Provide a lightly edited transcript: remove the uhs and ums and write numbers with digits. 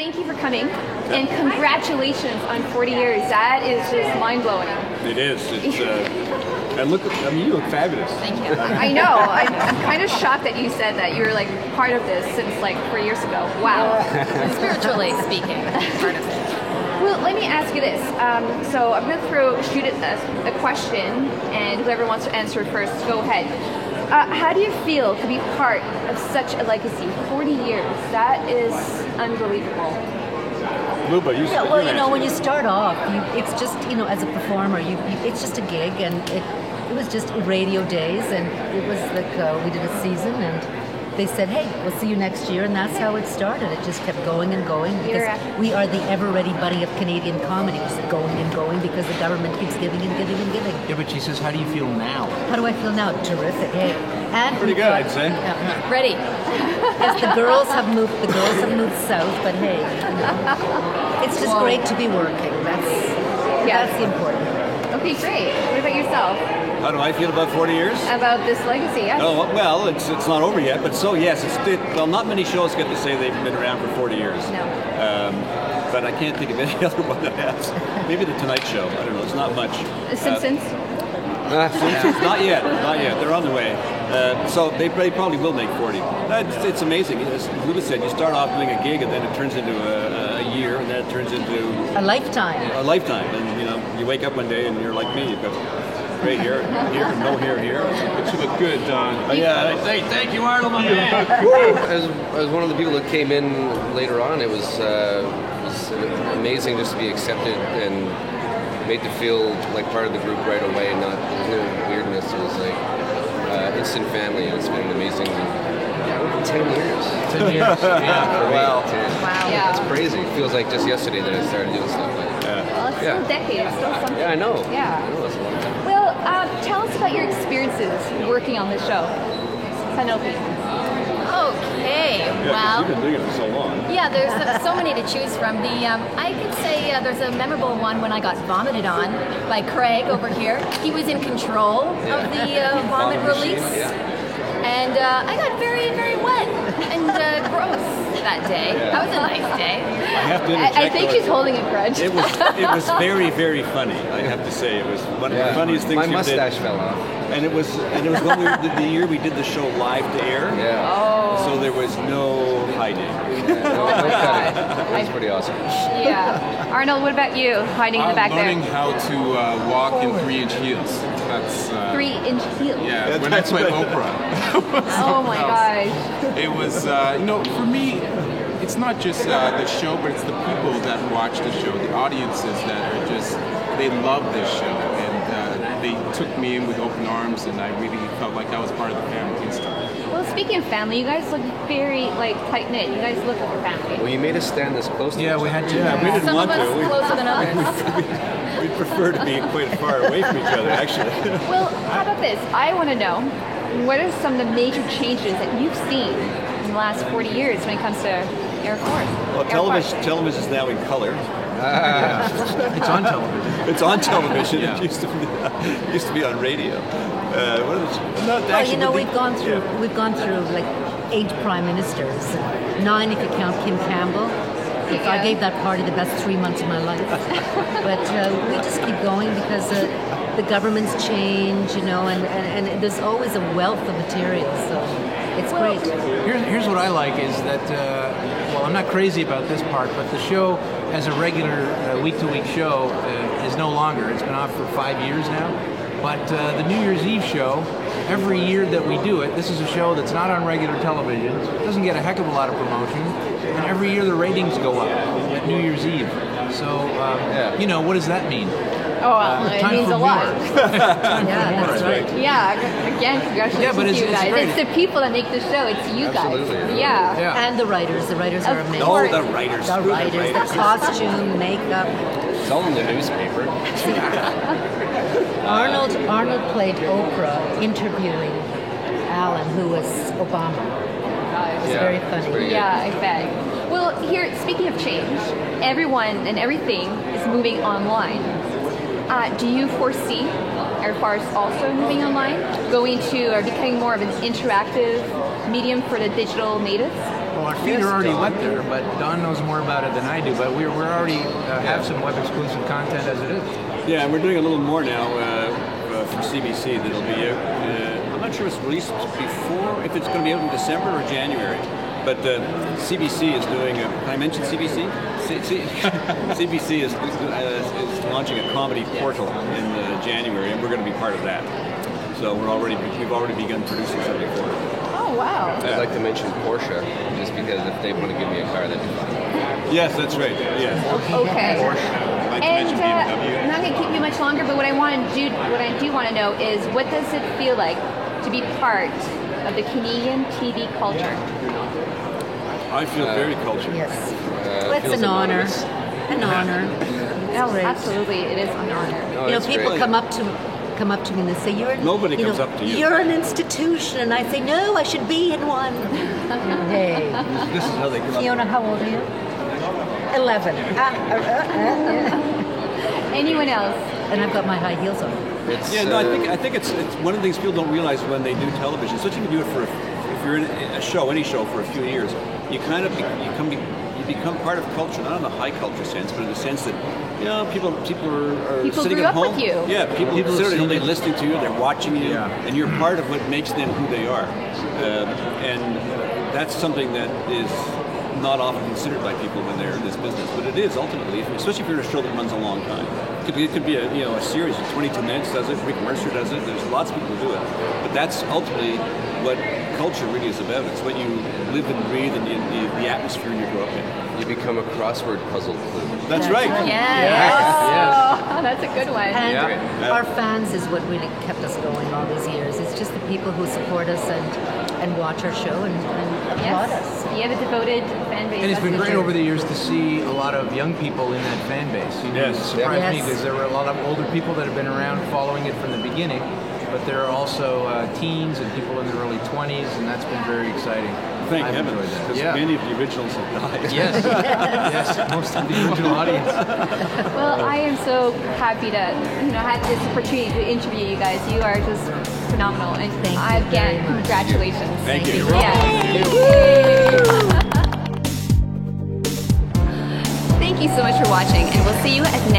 thank you for coming, and congratulations on 40 years. That is just mind-blowing. It is. And look, I mean, you look fabulous. Thank you. I know. I'm kind of shocked that you said that you were like part of this since like 4 years ago. Wow. Spiritually speaking, part of it. Well, let me ask you this. So I'm going to shoot a question, and whoever wants to answer it first, go ahead. How do you feel to be part of such a legacy? 40 years. That is unbelievable. Luba, well, you know, when you start off, it's just, you know, as a performer, it's just a gig, and it was just radio days, and it was like we did a season, and they said, hey, we'll see you next year, and that's how it started. It just kept going and going, because we are the ever-ready buddy of Canadian comedy. It's going and going because the government keeps giving and giving and giving. Yeah, but she says, how do you feel now? How do I feel now? Terrific. Hey, and pretty good, I'd say. Ready. Yes, the girls have moved south, but hey, you know, it's just great to be working. That's the important. Okay, great. What about yourself? How do I feel about 40 years? About this legacy, yes. Oh, well, it's not over yet, but so yes, well, not many shows get to say they've been around for 40 years. No. But I can't think of any other one that has. Maybe The Tonight Show. I don't know. It's not much. The Simpsons? Simpsons? Not yet. They're on the way. So they probably will make 40. It's amazing. As Luba said, you start off doing a gig, and then it turns into a year, and then it turns into a lifetime. A lifetime, and you know, you wake up one day and you're like me. You've got great hair here, no hair here. But you look good, Don. Yeah. Thank you, Arnold. As one of the people that came in later on, it was amazing just to be accepted and made to feel like part of the group right away. There was no weirdness. It was like instant family, and it's been an amazing 10 years. 10 years. Yeah. Wow. Yeah. It's crazy. It feels like just yesterday that I started doing stuff like that. Well, it's still a decade. It's still something. Yeah, I know. Yeah. I know, that's a long time. Well, tell us about your experiences working on this show. Sanofi. Okay, well, you've been doing it for so long. yeah, there's so many to choose from. I could say there's a memorable one when I got vomited on by Craig over here. He was in control of the vomit release. And I got very, very wet and gross that day. That was a nice day. I have to interject. I think she's holding a grudge. It was very, very funny. I have to say, it was one of the funniest things. My you did. mustache fell off. And it was when we did the year we did the show live to air. Yeah. Oh. So there was no hiding. No cutting. It was pretty awesome. Yeah. Arnold, what about you? Hiding in the back learning there. how to walk in 3-inch heels. That's 3-inch heels. Yeah, when I played Oprah. Oh my gosh. It was, for me, it's not just the show, but it's the people that watch the show, the audiences that are just, they love this show, and they took me in with open arms, and I really felt like I was part of the family and stuff. Well, speaking of family, you guys look very tight-knit. You guys look like a family. Well, you made us stand this close to Yeah, each we other. had to. Yeah, we didn't Some want of us to. closer than others. We prefer to be quite far away from each other, actually. Well, how about this? I want to know, what are some of the major changes that you've seen in the last 40 years when it comes to Air Force? Well, television is now in color. It's on television. It's on television. Yeah. It used to be on radio. Well, you know, we've gone through like 8 prime ministers, 9 if you count Kim Campbell. If I gave that party the best 3 months of my life. But we just keep going because the governments change, you know, and there's always a wealth of material, so it's great. Here's what I like is that, well, I'm not crazy about this part, but the show as a regular week-to-week show is no longer. It's been off for 5 years now. But the New Year's Eve show, every year that we do it, this is a show that's not on regular television, doesn't get a heck of a lot of promotion, and every year the ratings go up at New Year's Eve. So, you know, what does that mean? Oh, well, it Time means for a lot. Yeah, that's right. Yeah, again, congratulations Yeah, but to it's you guys. great. It's the people that make the show. It's you Absolutely. guys. Yeah. Yeah. And the writers are amazing. Oh, the writers. The writers, the costume, makeup. It's all in the newspaper. Arnold played Oprah interviewing Alan, who was Obama. It was very funny. Yeah, I bet. Well, here, speaking of change, everyone and everything is moving online. Do you foresee Air Force also moving online, going to or becoming more of an interactive medium for the digital natives? Well, our feet are already wet there, but Don knows more about it than I do. But we're already have some web exclusive content as it is. Yeah, and we're doing a little more now for CBC that'll be out. I'm not sure if it's released before, if it's going to be out in December or January. But CBC is doing. Can I mention CBC? CBC is launching a comedy portal in January, and we're going to be part of that. So we've already begun producing something for it. Oh wow. I'd like to mention Porsche, just because if they want to give me a car, that'd be fun. Yes, that's right. Yeah. Okay. I'd like to And mention BMW. I'm not going to keep you much longer, but what I do want to know is, what does it feel like to be part of the Canadian TV culture? I feel very cultured. Yes. Well, it's feels an honor. anonymous. An honor. Oh, great. absolutely, it is an honor. No, You know, it's people great. come up to me and they say, Nobody comes up to you. You're an institution. And I say, no, I should be in one. Hey. This is how they come up. Fiona, how old are you? 11. Anyone else? And I've got my high heels on. It's, Yeah, no, I think it's one of the things people don't realize when they do television. Especially if you do it if you're in a show, any show, for a few years, you kind of you become part of culture, not in the high culture sense, but in the sense that people are People sitting grew at up home. with you. Yeah, people People sit have there, seen they're it. listening to you, they're watching you, Yeah. and you're part of what makes them who they are. And that's something that is not often considered by people when they're in this business, but it is ultimately, especially if you're in a show that runs a long time. It could be a series of 22 minutes does it. Rick Mercer does it. There's lots of people who do it, but that's ultimately what culture really is about. It's what you live and breathe, and the atmosphere you grow up in. You become a crossword puzzle clue. That's right. Yes. Oh, that's a good one. And Yeah. our fans is what really kept us going all these years. It's just the people who support us and watch our show and applaud us. You have a devoted fan base. And it's been That's great good. over the years to see a lot of young people in that fan base. Yes. It surprised me Yes. because there were a lot of older people that have been around following it from the beginning, but there are also teens and people in their early 20s, and that's been very exciting. Thank I've heavens, enjoyed that. because Yeah. many of the originals have died. Yes, yes, most of the original audience. Well, I am so happy to have this opportunity to interview you guys. You are just phenomenal, and Thank you again, very much. congratulations. Thank you. Thank you so much for watching, and we'll see you at the